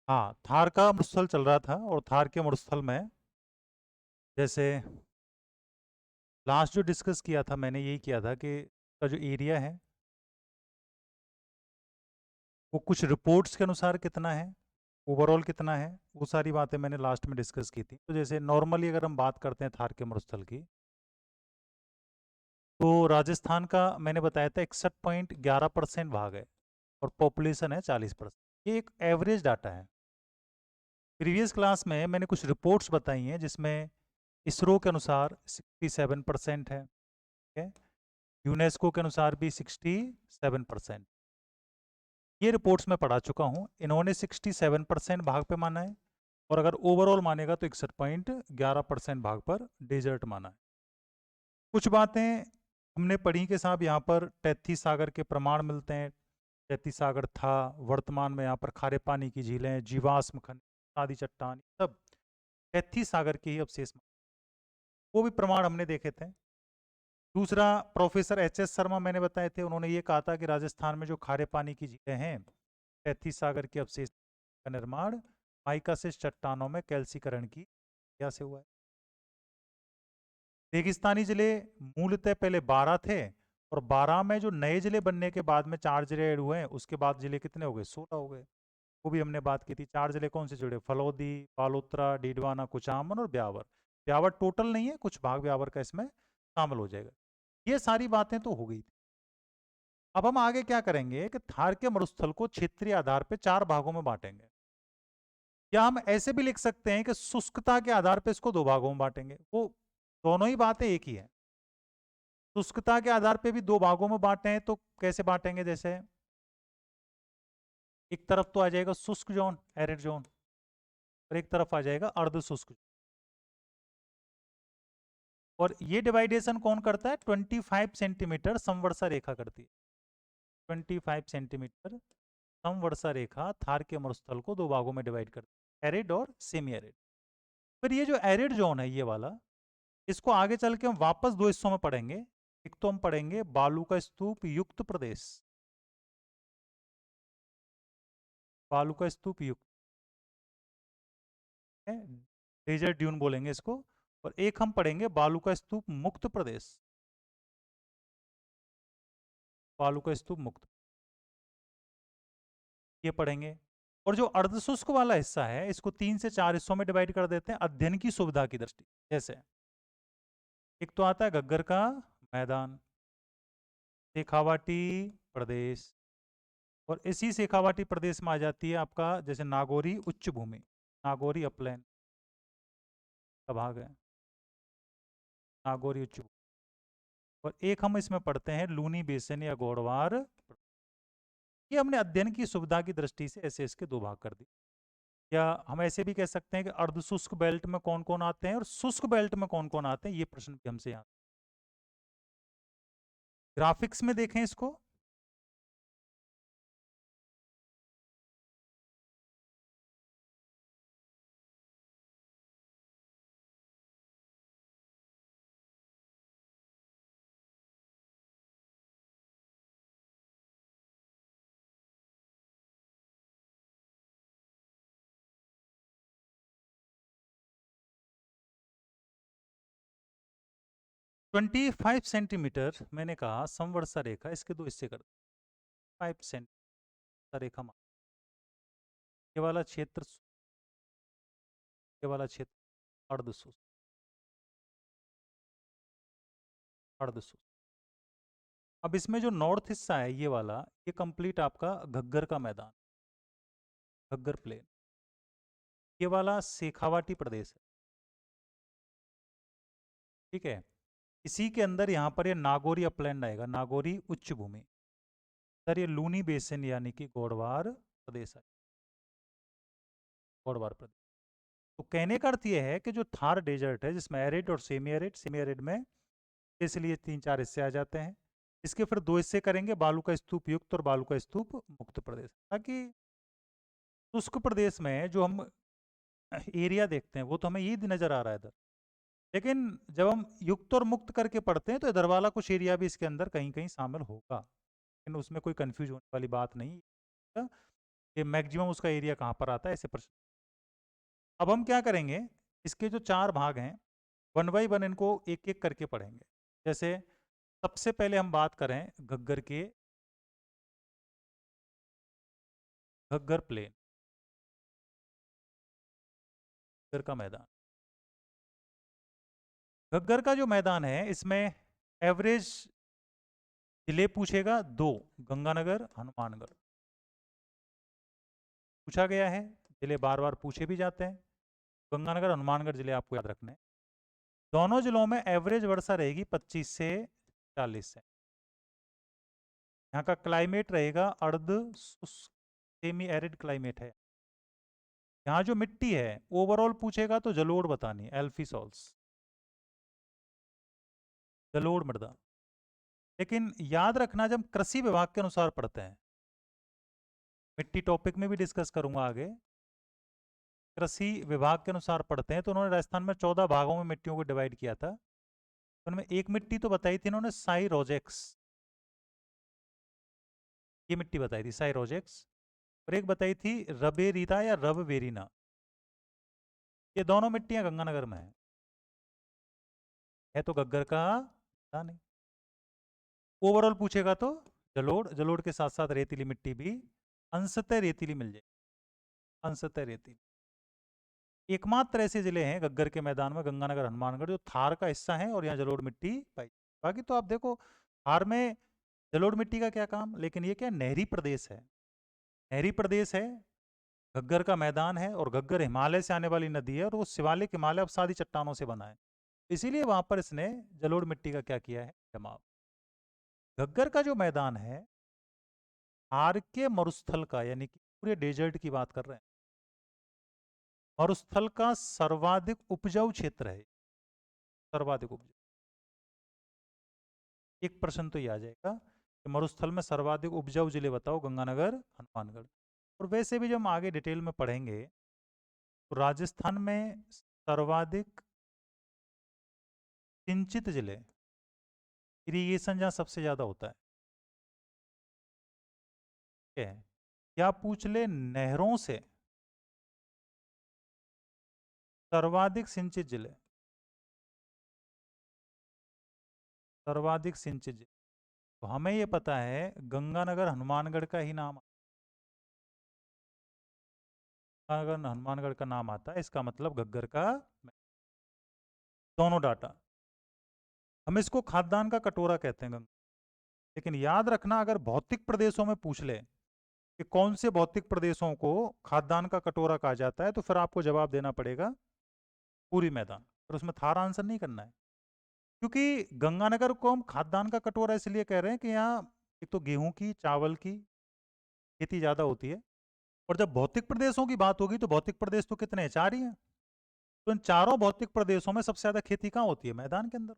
हाँ, थार का मरुस्थल चल रहा था और थार के मरुस्थल में जैसे लास्ट जो डिस्कस किया था मैंने यही किया था कि का जो एरिया है वो कुछ रिपोर्ट्स के अनुसार कितना है, ओवरऑल कितना है, वो सारी बातें मैंने लास्ट में डिस्कस की थी। तो जैसे नॉर्मली अगर हम बात करते हैं थार के मरुस्थल की, तो राजस्थान का मैंने बताया था 61.11% भाग है और पॉपुलेशन है 40%। ये एक एवरेज डाटा है। प्रीवियस क्लास में मैंने कुछ रिपोर्ट्स बताई हैं जिसमें इसरो के अनुसार 67% है, ठीक है, यूनेस्को के अनुसार भी 67%। ये रिपोर्ट्स मैं पढ़ा चुका हूँ। इन्होंने 67% भाग पे माना है और अगर ओवरऑल मानेगा तो 61.11% भाग पर डेजर्ट माना है। कुछ बातें हमने पढ़ी के साहब यहाँ पर तैतीस सागर के प्रमाण मिलते हैं। तैतीस सागर था, वर्तमान में यहाँ पर खारे पानी की झीलें, जीवाश्म खनिज, आदि चट्टान, सब तैतीस सागर के ही अवशेष, वो भी प्रमाण हमने देखे थे। दूसरा, प्रोफेसर एच.एस. शर्मा मैंने बताए थे, उन्होंने ये कहा था कि राजस्थान में जो खारे पानी की झीलें हैं, तैतीस सागर के अवशेष का निर्माण माइकासिस चट्टानों में कैल्सीकरण की क्रिया से हुआ है। रेगिस्तानी जिले मूलतः पहले 12 थे और 12 में जो नए जिले बनने के बाद में 4 जिले ऐड हुए हैं, उसके बाद जिले कितने हो गए, 16 हो गए। वो भी हमने बात की थी। 4 जिले कौन से जुड़े, फलोदी, बालोतरा, डीडवाना, कुचामन और ब्यावर। ब्यावर टोटल नहीं है, कुछ भाग ब्यावर का इसमें शामिल हो जाएगा। ये सारी बातें तो हो गई थी। अब हम आगे क्या करेंगे कि थार के मरुस्थल को क्षेत्रीय आधार पे 4 भागों में बांटेंगे, या हम ऐसे भी लिख सकते हैं कि शुष्कता के आधार पे इसको 2 भागों में बांटेंगे। वो दोनों ही बातें एक ही है। शुष्कता के आधार पे भी 2 भागों में बांटे हैं, तो कैसे बांटेंगे, जैसे एक तरफ तो आ जाएगा शुष्क जोन, एरिड जोन, और एक तरफ आ जाएगा अर्ध शुष्क। और ये डिवाइडेशन कौन करता है, 25 सेंटीमीटर समवर्षा रेखा करती है। 25 सेंटीमीटर समवर्षा रेखा थार के मरुस्थल को 2 भागों में डिवाइड करती है, एरिड और सेमी एरिड। फिर ये जो एरिड जोन है ये वाला, इसको आगे चल के हम वापस 2 हिस्सों में पढ़ेंगे। एक तो हम पढ़ेंगे बालू का स्तूप युक्त प्रदेश, बालू का स्तूप युक्त है, डेजर्ट ड्यून बोलेंगे इसको। और एक हम पढ़ेंगे बालू का स्तूप मुक्त प्रदेश, बालू का स्तूप मुक्त, ये पढ़ेंगे। और जो अर्धशुष्क वाला हिस्सा है, इसको 3 से 4 हिस्सों में डिवाइड कर देते हैं अध्ययन की सुविधा की दृष्टि। जैसे एक तो आता है घग्गर का मैदान, शेखावाटी प्रदेश, और इसी शेखावाटी प्रदेश में आ जाती है आपका जैसे नागौरी उच्च भूमि, नागौरी अपलैंड का भाग है, नागौरी उच्च भूमि। और एक हम इसमें पढ़ते हैं लूनी बेसिन या गौड़वार। ये हमने अध्ययन की सुविधा की दृष्टि से ऐसे इसके 2 भाग कर दिए। या हम ऐसे भी कह सकते हैं कि अर्धशुष्क बेल्ट में कौन कौन आते हैं और शुष्क बेल्ट में कौन कौन आते हैं, ये प्रश्न भी हमसे यहाँ। ग्राफिक्स में देखें इसको, 25 सेंटीमीटर मैंने कहा समवर्षा रेखा, इसके 2 हिस्से कर 5 सेंटीमीटर रेखा मान, ये वाला क्षेत्र, ये वाला क्षेत्र अर्धशुष्क, अर्धशुष्क। अब इसमें जो नॉर्थ हिस्सा है ये वाला, ये कंप्लीट आपका घग्गर का मैदान, घग्गर प्लेन। ये वाला शेखावाटी प्रदेश है, ठीक है। इसी के अंदर यहाँ पर ये नागौरी अपलैंड आएगा, नागौरी उच्च भूमि। सर ये लूनी बेसिन यानी कि गौड़वार प्रदेश है, गौड़वार प्रदेश। तो कहने का अर्थ ये है कि जो थार डेजर्ट है जिसमें एरिड और सेमी एरिड में इसलिए 3-4 हिस्से आ जाते हैं। इसके फिर 2 हिस्से करेंगे, बालू का स्तूप युक्त और बालू का स्तूप मुक्त प्रदेश, ताकि शुष्क प्रदेश में जो हम एरिया देखते हैं वो तो हमें ये नजर आ रहा है इधर, लेकिन जब हम युक्त और मुक्त करके पढ़ते हैं तो इधर वाला कुछ एरिया भी इसके अंदर कहीं कहीं शामिल होगा, लेकिन उसमें कोई कंफ्यूज होने वाली बात नहीं है। कि मैक्सिमम उसका एरिया कहाँ पर आता है, ऐसे प्रश्न। अब हम क्या करेंगे, इसके जो 4 भाग हैं 1 बाई 1 इनको एक एक करके पढ़ेंगे। जैसे सबसे पहले हम बात करें घग्गर के, घग्गर प्लेन, घग्गर का मैदान। घग्गर का जो मैदान है इसमें एवरेज जिले पूछेगा 2, गंगानगर हनुमानगढ़ पूछा गया है। जिले बार बार पूछे भी जाते हैं, गंगानगर हनुमानगढ़ जिले आपको याद रखने हैं। दोनों जिलों में एवरेज वर्षा रहेगी 25 से 40 से। यहाँ का क्लाइमेट रहेगा अर्ध शुष्क, सेमी एरिड क्लाइमेट है। यहाँ जो मिट्टी है ओवरऑल पूछेगा तो जलोढ़ बतानी, एल्फी सॉल्स, जलोढ़ मृदा। लेकिन याद रखना जब कृषि विभाग के अनुसार पढ़ते हैं, मिट्टी टॉपिक में भी डिस्कस करूंगा आगे, कृषि विभाग के अनुसार पढ़ते हैं तो उन्होंने राजस्थान में 14 भागों में मिट्टियों को डिवाइड किया था। उनमें एक मिट्टी तो बताई थी इन्होंने साइरोजेक्स, ये मिट्टी बताई थी साइरोजेक्स, और एक बताई थी रबेरिता या रबवेरिना। ये दोनों मिट्टियां गंगानगर में है तो घग्गर का पता नहीं। ओवरऑल पूछेगा तो जलोढ़, जलोढ़ के साथ साथ रेतीली मिट्टी भी अंशतः रेतीली मिल जाए, अंशतः रेतीली। एकमात्र ऐसे जिले हैं घग्गर के मैदान में गंगानगर हनुमानगढ़ जो थार का हिस्सा है और यहाँ जलोढ़ मिट्टी पाई। बाकी तो आप देखो थार में जलोढ़ मिट्टी का क्या काम, लेकिन ये क्या नहरी प्रदेश है, नहरी प्रदेश है, घग्गर का मैदान है और घग्गर हिमालय से आने वाली नदी है और वो शिवालिक हिमालय अवसादी चट्टानों से बना है, इसीलिए वहां पर इसने जलोढ़ मिट्टी का क्या किया है, जमाव। घग्गर का जो मैदान है थार के मरुस्थल का, यानी कि पूरे डेजर्ट की बात कर रहे हैं, मरुस्थल का सर्वाधिक उपजाऊ क्षेत्र है, सर्वाधिक उपजाऊ। एक प्रश्न तो ये आ जाएगा कि मरुस्थल में सर्वाधिक उपजाऊ जिले बताओ, गंगानगर हनुमानगढ़। और वैसे भी जब हम आगे डिटेल में पढ़ेंगे तो राजस्थान में सर्वाधिक सिंचित जिले, इरिगेशन जहाँ सबसे ज़्यादा होता है, ठीक है, क्या पूछ ले नहरों से सर्वाधिक सिंचित जिले, सर्वाधिक सिंचित जिले, तो हमें ये पता है गंगानगर हनुमानगढ़ का ही नाम, गंगानगर हनुमानगढ़ का नाम आता है, इसका मतलब घग्गर का दोनों डाटा। हम इसको खाद्यान्न का कटोरा कहते हैं गंगा। लेकिन याद रखना अगर भौतिक प्रदेशों में पूछ ले कि कौन से भौतिक प्रदेशों को खाद्यान्न का कटोरा कहा जाता है तो फिर आपको जवाब देना पड़ेगा पूरी मैदान, फिर उसमें थारा आंसर नहीं करना है। क्योंकि गंगानगर को हम खाद्यान्न का कटोरा इसलिए कह रहे हैं कि यहाँ एक तो गेहूं की, चावल की खेती ज़्यादा होती है, और जब भौतिक प्रदेशों की बात होगी तो भौतिक प्रदेश तो कितने हैं, 4 ही हैं। तो इन चारों भौतिक प्रदेशों में सबसे ज़्यादा खेती कहाँ होती है, मैदान के अंदर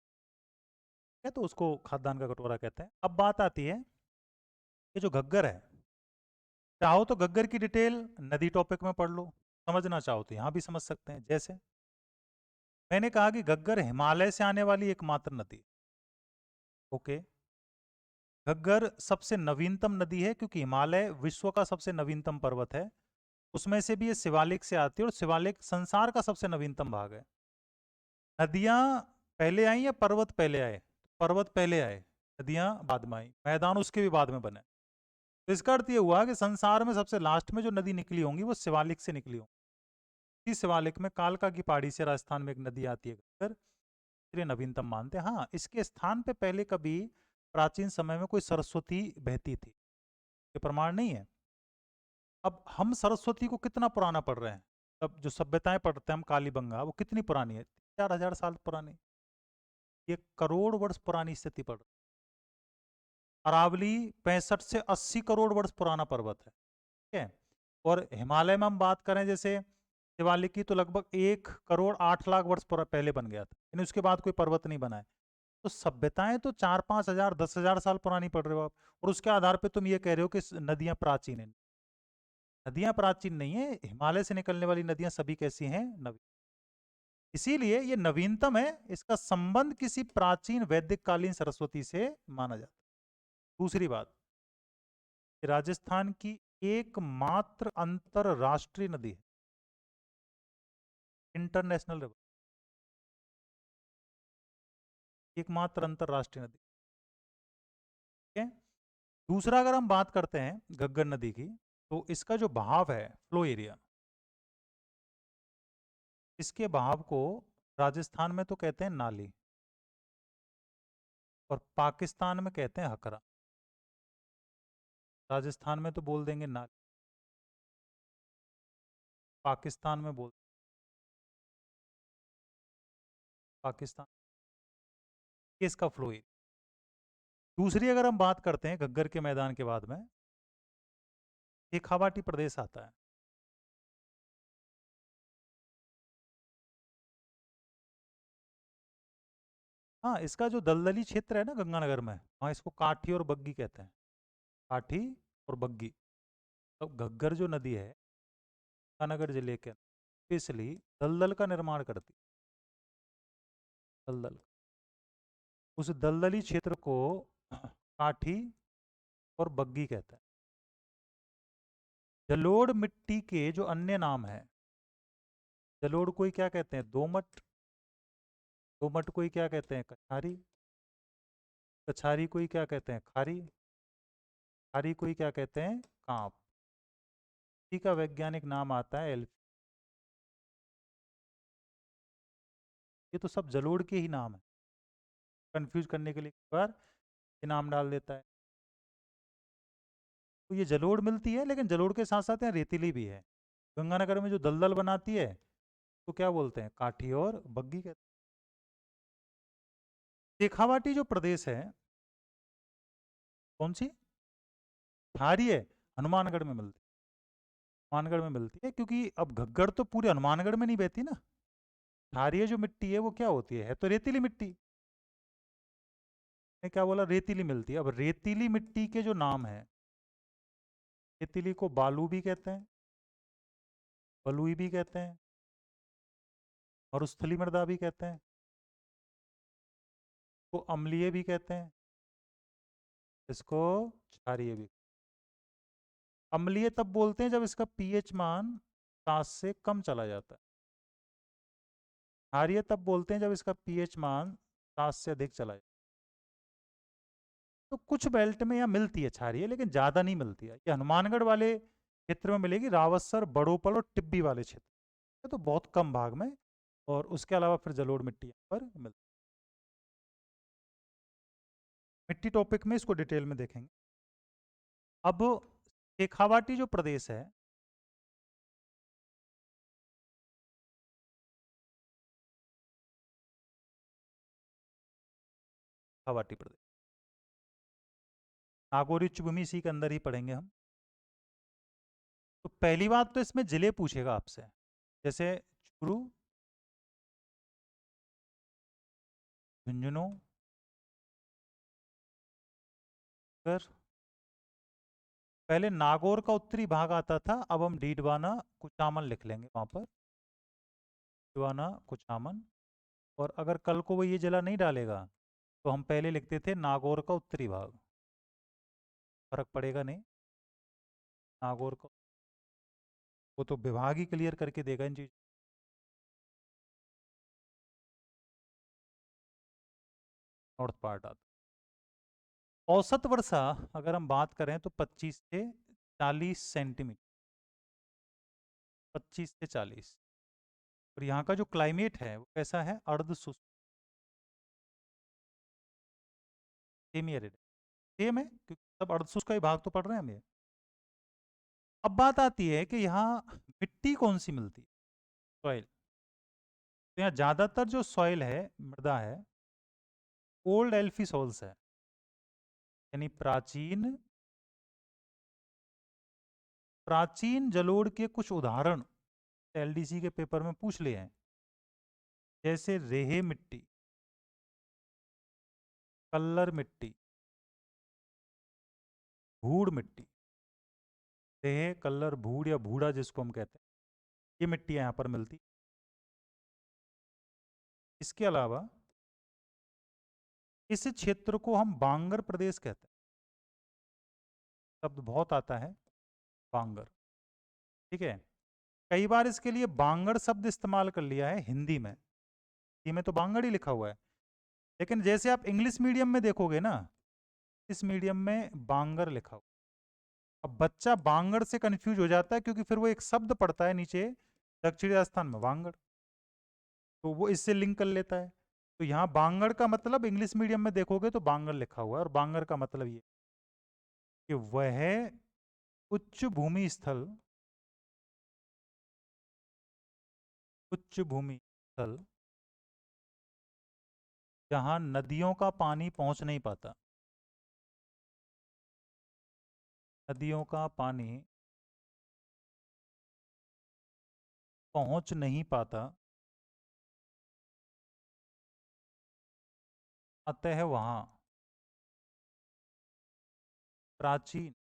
है, तो उसको खाद्यान्न का कटोरा कहते हैं। अब बात आती है कि जो घग्गर है, चाहो तो घग्गर की डिटेल नदी टॉपिक में पढ़ लो, समझना चाहो तो यहाँ भी समझ सकते हैं। जैसे मैंने कहा कि घग्गर हिमालय से आने वाली एकमात्र नदी, ओके, घग्गर सबसे नवीनतम नदी है क्योंकि हिमालय विश्व का सबसे नवीनतम पर्वत है, उसमें से भी ये शिवालिक से आती है और शिवालिक संसार का सबसे नवीनतम भाग है। नदियां पहले आई या पर्वत पहले आए, पर्वत पहले आए, नदियां बाद में आई, मैदान उसके भी बाद में बने। तो इसका अर्थ ये हुआ कि संसार में सबसे लास्ट में जो नदी निकली होंगी वो शिवालिक से निकली होंगी। इस शिवालिक में कालका की पहाड़ी से राजस्थान में एक नदी आती है घग्गर, इसलिए नवीनतम मानते हैं। हाँ, इसके स्थान पे पहले कभी प्राचीन समय में कोई सरस्वती बहती थी, ये प्रमाण नहीं है। अब हम सरस्वती को कितना पुराना पढ़ रहे हैं, तब जो सभ्यताएं पढ़ते हैं हम कालीबंगा, वो कितनी पुरानी है, 4000 साल पुरानी, ये करोड़ वर्ष पुरानी स्थिति पढ़। अरावली 65 से 80 करोड़ वर्ष पुराना पर्वत है, ठीक है। और हिमालय में हम बात करें जैसे शिवालिक की, तो लगभग 1 करोड़ 8 लाख वर्ष पहले बन गया था, यानी उसके बाद कोई पर्वत नहीं बना है। तो सभ्यताएं तो 4-5 हजार 10 हजार साल पुरानी पढ़ रहे हो आप, और उसके आधार पे तुम ये कह रहे हो कि नदियां प्राचीन है। नदियां प्राचीन नहीं है, हिमालय से निकलने वाली नदियां सभी कैसी हैं, नवीन। इसीलिए ये नवीनतम है, इसका संबंध किसी प्राचीन वैदिक कालीन सरस्वती से माना जाता है। दूसरी बात, राजस्थान की एकमात्र अंतरराष्ट्रीय नदी है, इंटरनेशनल रिवर, एकमात्र अंतरराष्ट्रीय नदी। ठीक है। दूसरा अगर हम बात करते हैं घग्गर नदी की, तो इसका जो बहाव है, फ्लो एरिया, इसके बहाव को राजस्थान में तो कहते हैं नाली और पाकिस्तान में कहते हैं हकरा। राजस्थान में तो बोल देंगे नाली, पाकिस्तान में बोल, पाकिस्तान, इसका फ्लो एरिया। दूसरी अगर हम बात करते हैं घग्गर के मैदान के बाद में, शेखावाटी प्रदेश आता है। हाँ, इसका जो दलदली क्षेत्र है ना गंगानगर में, वहाँ इसको काठी और बग्गी कहते हैं, काठी और बग्गी। तो घग्गर जो नदी है गंगानगर जिले के स्पेशली दलदल का निर्माण करती है, दलदल, उस दलदली क्षेत्र को काठी और बग्गी कहते हैं। जलोढ़ मिट्टी के जो अन्य नाम है, जलोढ़ कोई क्या कहते हैं, दोमट, दोमट कोई क्या कहते हैं, कछारी, कछारी कोई क्या कहते हैं, खारी, खारी कोई क्या कहते हैं, कांप। इसी का वैज्ञानिक नाम आता है एल्फी। ये तो सब जलोढ़ के ही नाम है, कंफ्यूज करने के लिए एक बार ये नाम डाल देता है। तो ये जलोढ़ मिलती है, लेकिन जलोढ़ के साथ साथ यहाँ रेतीली भी है। गंगानगर में जो दलदल बनाती है तो क्या बोलते हैं, काठी और बग्गी कहते हैं। शेखावाटी जो प्रदेश है, कौन सी, थारी है, हनुमानगढ़ में मिलती है, हनुमानगढ़ में मिलती है, क्योंकि अब घग्गर तो पूरे हनुमानगढ़ में नहीं बहती ना। क्षारीय जो मिट्टी है वो क्या होती है तो रेतीली मिट्टी, ने क्या बोला, रेतीली मिलती है। अब रेतीली मिट्टी के जो नाम है, रेतीली को बालू भी कहते हैं, बलुई भी कहते हैं, और स्थली मृदा भी कहते हैं, को अम्लीय भी कहते हैं, इसको क्षारीय भी। अम्लीय तब बोलते हैं जब इसका पीएच मान 7 से कम चला जाता है। क्षारीय तब बोलते हैं जब इसका पीएच मान 7 से अधिक चला जाए। तो कुछ बेल्ट में यहाँ मिलती है क्षारीय, लेकिन ज़्यादा नहीं मिलती है। ये हनुमानगढ़ वाले क्षेत्र में मिलेगी, रावतसर, बड़ोपल और टिब्बी वाले क्षेत्र तो बहुत कम भाग में, और उसके अलावा फिर जलोढ़ मिट्टी यहाँ पर मिलती है। मिट्टी टॉपिक में इसको डिटेल में देखेंगे। अब शेखावाटी जो प्रदेश है, शेखावाटी प्रदेश, नागौरी उच्चभूमि इसी के अंदर ही पढ़ेंगे हम। तो पहली बात तो इसमें जिले पूछेगा आपसे, जैसे चूरू, झुंझुनू, फिर पहले नागौर का उत्तरी भाग आता था, अब हम डीडवाना कुचामन लिख लेंगे वहां पर, डीडवाना कुचामन। और अगर कल को वो ये जिला नहीं डालेगा तो हम पहले लिखते थे नागौर का उत्तरी भाग, फर्क पड़ेगा नहीं, नागौर का, वो तो विभाग ही क्लियर करके देगा इन चीज। नॉर्थ पार्ट आता, औसत वर्षा अगर हम बात करें तो 25 से 40 सेंटीमीटर, 25 से 40। और यहाँ का जो क्लाइमेट है वो कैसा है, अर्ध शुष्क, सेमी एरिड, सेम है क्योंकि सब अर्ध शुष्क का ही भाग तो पढ़ रहे हैं हम ये। अब बात आती है कि यहाँ मिट्टी कौन सी मिलती है, सॉइल। तो यहाँ ज़्यादातर जो सॉइल है, मृदा है, ओल्ड एल्फी सॉइल्स है, यानी प्राचीन, प्राचीन जलोढ़ के कुछ उदाहरण एलडीसी के पेपर में पूछ लिए हैं, जैसे रेहे मिट्टी, कल्लर मिट्टी, भूड़ मिट्टी, रेहे, कल्लर, भूड़ या भूड़ा जिसको हम कहते हैं, ये मिट्टी यहाँ पर मिलती। इसके अलावा इस क्षेत्र को हम बांगर प्रदेश कहते हैं, शब्द बहुत आता है, बांगर। ठीक है, कई बार इसके लिए बांगड़ शब्द इस्तेमाल कर लिया है हिंदी में। हिंदी में तो बांगड़ ही लिखा हुआ है, लेकिन जैसे आप इंग्लिश मीडियम में देखोगे ना, इस मीडियम में बांगर लिखा हुआ। अब बच्चा बांगड़ से कंफ्यूज हो जाता है, क्योंकि फिर वो एक शब्द पढ़ता है नीचे दक्षिणी राजस्थान में बांगड़, तो वो इससे लिंक कर लेता है। तो यहाँ बांगड़ का मतलब इंग्लिश मीडियम में देखोगे तो बांगड़ लिखा हुआ है, और बांगड़ का मतलब ये कि वह उच्च भूमि स्थल, उच्च भूमि स्थल जहाँ नदियों का पानी पहुंच नहीं पाता, नदियों का पानी पहुंच नहीं पाता, अतः वहाँ प्राचीन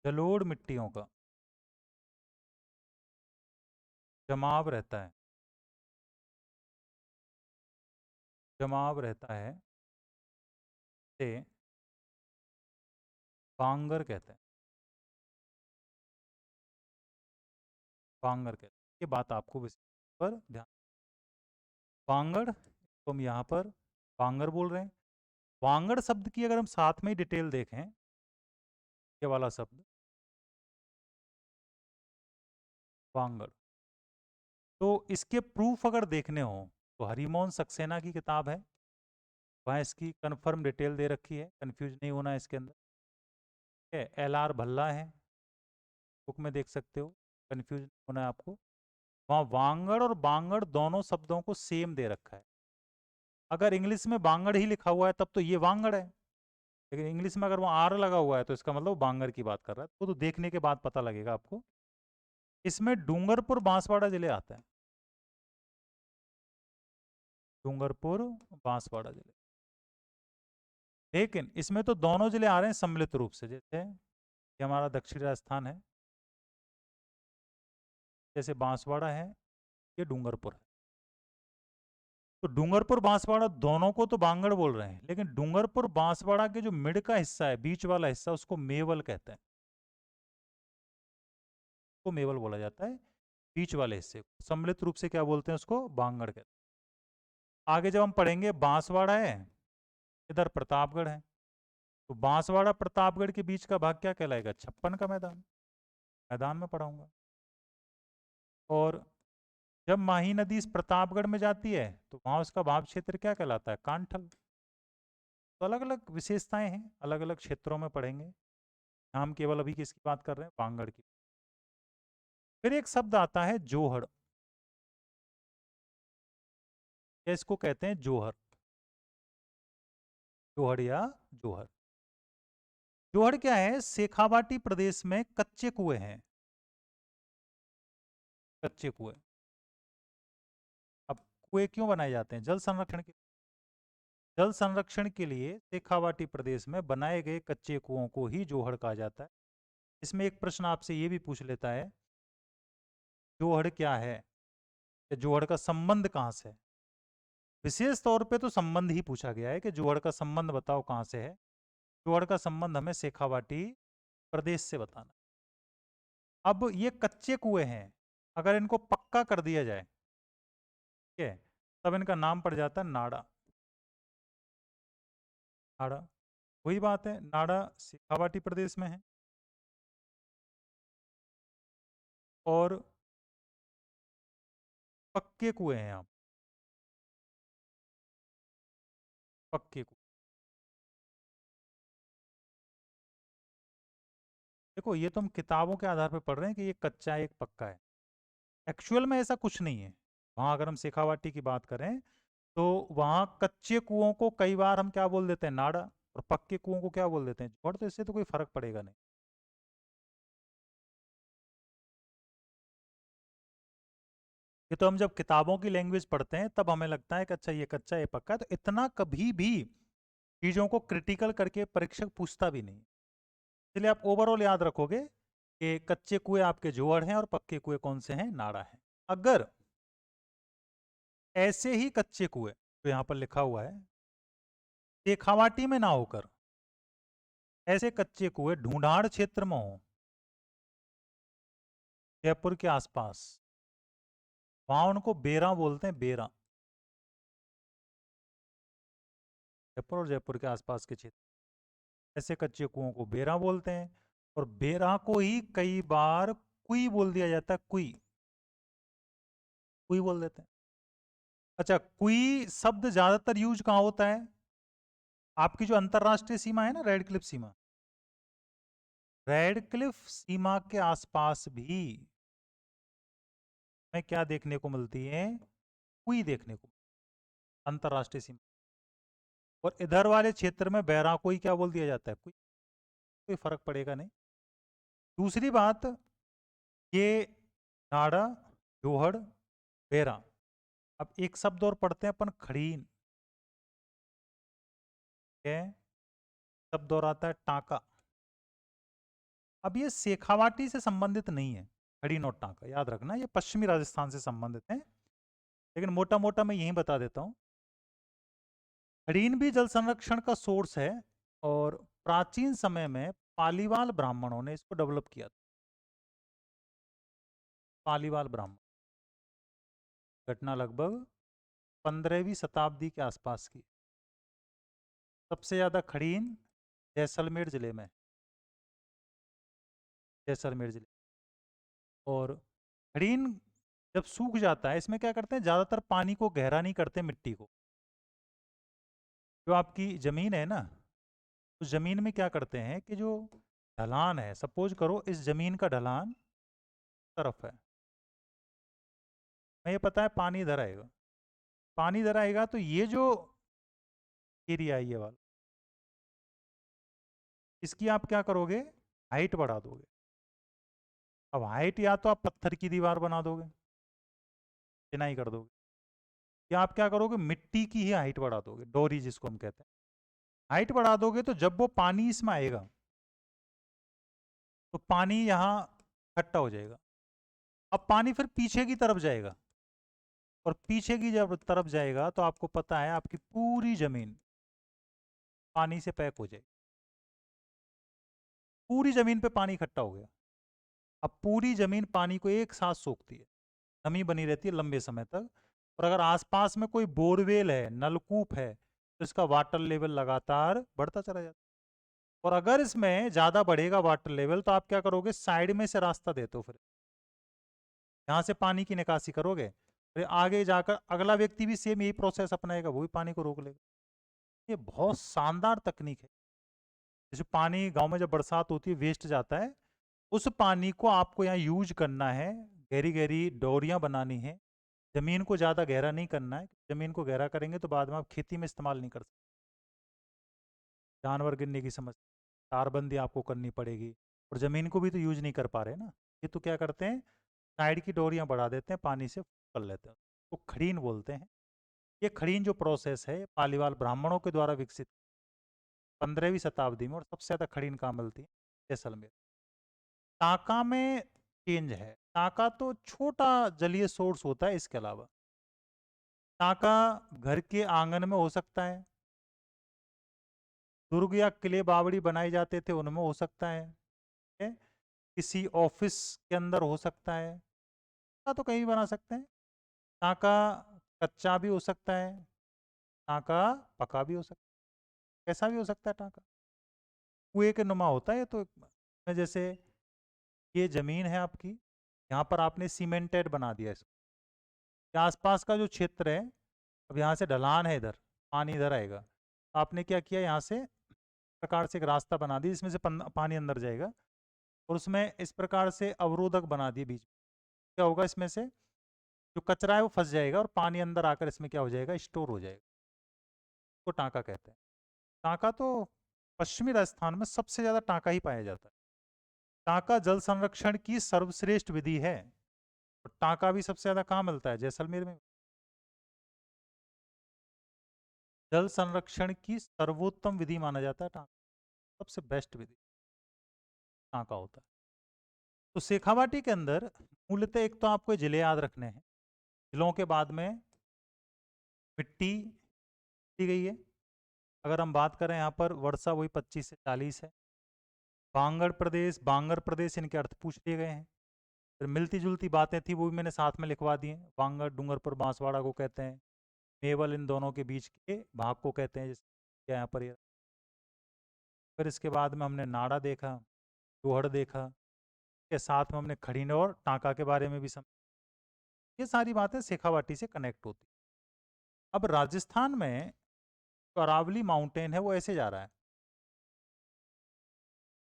जलोढ़ मिट्टियों का जमाव रहता है, जमाव रहता है, से बांगर कहते हैं, बांगर कहते हैं। ये बात आपको विशेष पर ध्यान, बांगड़ तो हम यहाँ पर बांगर बोल रहे हैं। बांगड़ शब्द की अगर हम साथ में ही डिटेल देखें, ये वाला शब्द बांगड़, तो इसके प्रूफ अगर देखने हो तो हरिमोहन सक्सेना की किताब है, वहाँ इसकी कन्फर्म डिटेल दे रखी है, कंफ्यूज नहीं होना है इसके अंदर। ठीक है, LR भल्ला है, बुक में देख सकते हो, कंफ्यूज नहीं होना है आपको। वहाँ वांगड़ और बांगड़ दोनों शब्दों को सेम दे रखा है। अगर इंग्लिश में बांगड़ ही लिखा हुआ है तब तो ये वांगड़ है, लेकिन इंग्लिश में अगर वो आर लगा हुआ है तो इसका मतलब बांगर की बात कर रहा है। वो तो देखने के बाद पता लगेगा आपको। इसमें डूंगरपुर बांसवाड़ा जिले आता है, डूंगरपुर बांसवाड़ा जिले, लेकिन इसमें तो दोनों जिले आ रहे हैं सम्मिलित रूप से। जैसे ये हमारा दक्षिण राजस्थान है, जैसे बांसवाड़ा है, ये डूंगरपुर है। तो डूंगरपुर बांसवाड़ा दोनों को तो बांगड़ बोल रहे हैं, लेकिन डूंगरपुर बांसवाड़ा के जो मिड का हिस्सा है, बीच वाला हिस्सा, उसको मेवल कहते हैं, उसको मेवल बोला जाता है। बीच वाले हिस्से को सम्मिलित रूप से क्या बोलते हैं, उसको बांगड़ कहते हैं। आगे जब हम पढ़ेंगे, बांसवाड़ा है, इधर प्रतापगढ़ है, तो बांसवाड़ा प्रतापगढ़ के बीच का भाग क्या कहलाएगा, छप्पन का मैदान, मैदान में पढ़ाऊंगा। और जब माही नदी इस प्रतापगढ़ में जाती है तो वहां उसका भाव क्षेत्र क्या कहलाता है, कांठल। तो अलग अलग विशेषताएं हैं, अलग अलग क्षेत्रों में पढ़ेंगे। हम केवल अभी किसकी बात कर रहे हैं, बांगड़ की। फिर एक शब्द आता है जोहड़, या इसको कहते हैं जोहर, जोहड़ या जोहर। जोहड़ क्या है, शेखावाटी प्रदेश में कच्चे कुएं हैं, कच्चे कुएं। अब कुएं क्यों बनाए जाते हैं, जल संरक्षण के, जल संरक्षण के लिए शेखावाटी प्रदेश में बनाए गए कच्चे कुओं को ही जोहड़ कहा जाता है। इसमें एक प्रश्न आपसे ये भी पूछ लेता है, जोहड़ क्या है, या जोहड़ का संबंध कहाँ से है। विशेष तौर पे तो संबंध ही पूछा गया है कि जोहड़ का संबंध बताओ कहाँ से है। जोहड़ का संबंध हमें शेखावाटी प्रदेश से बताना। अब ये कच्चे कुएं हैं, अगर इनको पक्का कर दिया जाए, ठीक है, तब इनका नाम पड़ जाता है नाड़ा, नाड़ा। वही बात है, नाड़ा शेखावाटी प्रदेश में है, और पक्के कुएं हैं यहाँ, पक्के कुएं। देखो, ये तो हम किताबों के आधार पर पढ़ रहे हैं कि ये कच्चा है, एक पक्का है। एक्चुअल में ऐसा कुछ नहीं है। वहाँ अगर हम शेखावाटी की बात करें तो वहाँ कच्चे कुओं को कई बार हम क्या बोल देते हैं, नाड़ा, और पक्के कुओं को क्या बोल देते हैं, जोड़। तो इससे तो कोई फर्क पड़ेगा नहीं। ये तो हम जब किताबों की लैंग्वेज पढ़ते हैं तब हमें लगता है कि अच्छा ये कच्चा ये पक्का है, तो इतना कभी भी चीज़ों को क्रिटिकल करके परीक्षक पूछता भी नहीं। इसलिए आप ओवरऑल याद रखोगे कि कच्चे कुएं आपके जोड़ हैं और पक्के कुएं कौन से हैं, नाड़ा है। अगर ऐसे ही कच्चे कुएं जो यहाँ पर लिखा हुआ है शेखावाटी में ना होकर ऐसे कच्चे कुएं ढूंढाड़ क्षेत्र में हो, जयपुर के आसपास, वहां उनको बेरा बोलते हैं, बेरा। जयपुर और जयपुर के आसपास के क्षेत्र, ऐसे कच्चे कुओं को बेरा बोलते हैं। और बेरा को ही कई बार कुई बोल दिया जाता है, कुई, कुई बोल देते हैं। अच्छा, कुई शब्द ज्यादातर यूज कहाँ होता है? आपकी जो अंतरराष्ट्रीय सीमा है ना, रेड क्लिफ सीमा, रेड क्लिफ सीमा के आसपास भी में क्या देखने को मिलती है? कुई देखने को, अंतरराष्ट्रीय सीमा। और इधर वाले क्षेत्र में बैरा को ही क्या बोल दिया जाता है? कुई। कोई फर्क पड़ेगा नहीं। दूसरी बात, ये नाड़ा, जोहड़, बेरा। अब एक शब्द और पढ़ते हैं अपन, खड़ीन। क्या शब्द और आता है? टाका। अब ये शेखावाटी से संबंधित नहीं है, खड़ीन और टाका, याद रखना, ये पश्चिमी राजस्थान से संबंधित है। लेकिन मोटा मोटा मैं यही बता देता हूँ। खड़ीन भी जल संरक्षण का सोर्स है, और प्राचीन समय में पालीवाल ब्राह्मणों ने इसको डेवलप किया था। पालीवाल ब्राह्मण, घटना लगभग 15वीं शताब्दी के आसपास की। सबसे ज्यादा खड़ीन जैसलमेर जिले में, जैसलमेर जिले। और खड़ीन जब सूख जाता है, इसमें क्या करते हैं, ज्यादातर पानी को गहरा नहीं करते, मिट्टी को। जो आपकी जमीन है ना, उस जमीन में क्या करते हैं कि जो ढलान है, सपोज करो इस जमीन का ढलान तरफ है, मैं ये पता है पानी इधर आएगा, पानी इधर आएगा, तो ये जो एरिया है, ये वाला, इसकी आप क्या करोगे, हाइट बढ़ा दोगे। अब हाइट या तो आप पत्थर की दीवार बना दोगे, चिनाई कर दोगे, या आप क्या करोगे, मिट्टी की ही हाइट बढ़ा दोगे, डोरी जिसको हम कहते हैं। हाइट बढ़ा दोगे तो जब वो पानी इसमें आएगा, तो पानी यहाँ इकट्ठा हो जाएगा। अब पानी फिर पीछे की तरफ जाएगा, और पीछे की जब तरफ जाएगा तो आपको पता है आपकी पूरी जमीन पानी से पैक हो जाएगी। पूरी जमीन पे पानी इकट्ठा हो गया। अब पूरी जमीन पानी को एक साथ सोखती है, नमी बनी रहती है लंबे समय तक। और अगर आसपास में कोई बोरवेल है, नलकूप है, तो इसका वाटर लेवल लगातार बढ़ता चला जाता है। और अगर इसमें ज्यादा बढ़ेगा वाटर लेवल, तो आप क्या करोगे, साइड में से रास्ता देते हो, फिर यहाँ से पानी की निकासी करोगे, फिर आगे जाकर अगला व्यक्ति भी सेम यही प्रोसेस अपनाएगा, वो भी पानी को रोक लेगा। ये बहुत शानदार तकनीक है। जैसे पानी गांव में जब बरसात होती है, वेस्ट जाता है, उस पानी को आपको यहाँ यूज करना है, गहरी गहरी डोरियां बनानी है, जमीन को ज़्यादा गहरा नहीं करना है। जमीन को गहरा करेंगे तो बाद में आप खेती में इस्तेमाल नहीं कर सकते, जानवर गिरने की समस्या, तारबंदी आपको करनी पड़ेगी। और ज़मीन को भी तो यूज नहीं कर पा रहे ना, ये तो क्या करते हैं, साइड की डोरियां बढ़ा देते हैं, पानी से कर लेते हैं, तो खड़ीन बोलते हैं। ये खड़ीन जो प्रोसेस है, पालीवाल ब्राह्मणों के द्वारा विकसित 15वीं शताब्दी में, और सबसे ज़्यादा खड़ीन कहाँ मिलती है, जैसलमेर। टाका में चेंज है, टाका तो छोटा जलीय सोर्स होता है। इसके अलावा टाका घर के आंगन में हो सकता है, दुर्ग या किले बावड़ी बनाए जाते थे, उनमें हो सकता है, ठीक है? किसी ऑफिस के अंदर हो सकता है, टाका तो कहीं भी बना सकते हैं। टाका कच्चा भी हो सकता है, टाका पका भी हो सकता है, कैसा भी हो सकता है टाका। कुएं के नुमा होता है ये तो। जैसे ये जमीन है आपकी, यहाँ पर आपने सीमेंटेड बना दिया इसको, ये आसपास का जो क्षेत्र है, अब यहाँ से ढलान है, इधर पानी इधर आएगा, आपने क्या किया, यहाँ से प्रकार से एक रास्ता बना दिया जिसमें से पानी अंदर जाएगा, और उसमें इस प्रकार से अवरोधक बना दिए बीच में। क्या होगा, इसमें से जो कचरा है वो फंस जाएगा, और पानी अंदर आकर इसमें क्या हो जाएगा, स्टोर हो जाएगा। तो टांका कहते हैं। टांका तो पश्चिमी राजस्थान में सबसे ज्यादा टांका ही पाया जाता है। टांका जल संरक्षण की सर्वश्रेष्ठ विधि है, और टांका भी सबसे ज्यादा कहाँ मिलता है, जैसलमेर में। जल संरक्षण की सर्वोत्तम विधि माना जाता है टांका, सबसे बेस्ट विधि टांका होता है। तो शेखावाटी के अंदर मूलतः एक तो आपको जिले याद रखने हैं, जिलों के बाद में मिट्टी दी गई है। अगर हम बात करें यहाँ पर वर्षा, वही 25 से 40 है। बांगर प्रदेश इनके अर्थ पूछ लिए गए हैं। फिर मिलती जुलती बातें थी वो भी मैंने साथ में लिखवा दी हैं। बांगर डूंगरपुर बांसवाड़ा को कहते हैं। मेवल इन दोनों के बीच के भाग को कहते हैं, जैसे यहाँ पर ये। फिर इसके बाद में हमने नाड़ा देखा, लोहड़ देखा, के साथ में हमने खड़ीने और टांका के बारे में भी समझा। ये सारी बातें शेखावाटी से कनेक्ट होती। अब राजस्थान में जो अरावली माउंटेन है वो ऐसे जा रहा है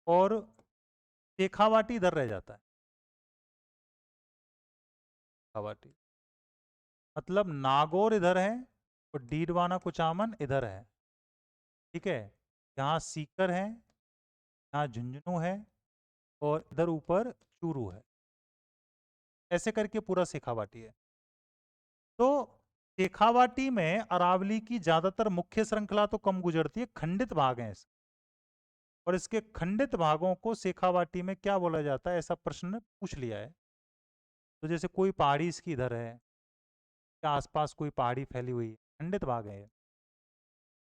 और शेखावाटी इधर रह जाता है। शेखावाटी मतलब नागौर इधर है और डीडवाना कुचामन इधर है। ठीक है, यहाँ सीकर है, यहाँ झुंझुनू है और इधर ऊपर चूरू है। ऐसे करके पूरा शेखावाटी है। तो शेखावाटी में अरावली की ज्यादातर मुख्य श्रृंखला तो कम गुजरती है, खंडित भाग हैं इसके। और इसके खंडित भागों को शेखावाटी में क्या बोला जाता है, ऐसा प्रश्न पूछ लिया है। तो जैसे कोई पहाड़ी इसकी इधर है, या आसपास कोई पहाड़ी फैली हुई है, खंडित भाग है।